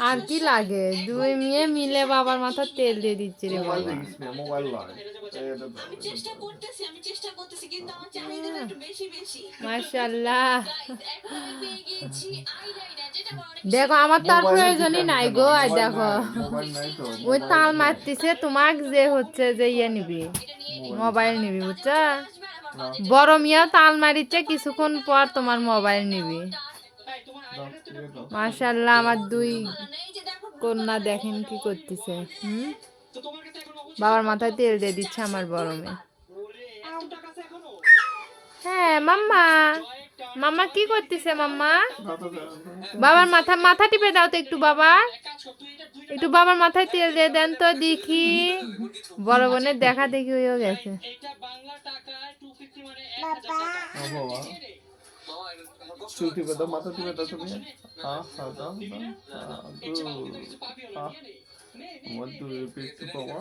আর কি লাগে, দুই মেয়ে মিলে বাবার মাথার তেল দিয়ে দিচ্ছে রে মোবাইল বাবা। দেখিস না, মোবাইল নয়। মাশাআল্লাহ, দেখো আমার তো আর প্রয়োজনই নাই গো। আর দেখো মোবাইল নাই তো, ওই মোবাইল তাল নাই। মারতেছে তোমাক, যে হচ্ছে যে ইয়ে নিবি, মোবাইল নিবি, বুঝছো? না, বড় মিয়া তাল মারিচ্ছে, কিছুক্ষণ পর তোমার মোবাইল নিবি। দাও, দিয়ে দাও। মাশাআল্লাহ, আমার দুই কন্যা দেখেন কি করতেছে। বাবার মাথায় তেল দিয়ে দিচ্ছে আমার বড় মেয়ে। হ্যাঁ মাম্মা, মাম্মা কি করতেছে মাম্মা? দাও, দাও, বাবার মাথা মাথা টিপে দাও তো একটু, বাবা একটু বাবার মাথায় তেল দিয়ে দেন তো দেখি। বড় বোনের দেখা দেখি হয়েও গেছে। বাবা, চুল টিপে দাও, মাথা টিপে দাও তুমি। দাও, দাও। গুড। আমার দুই পিস বাবা।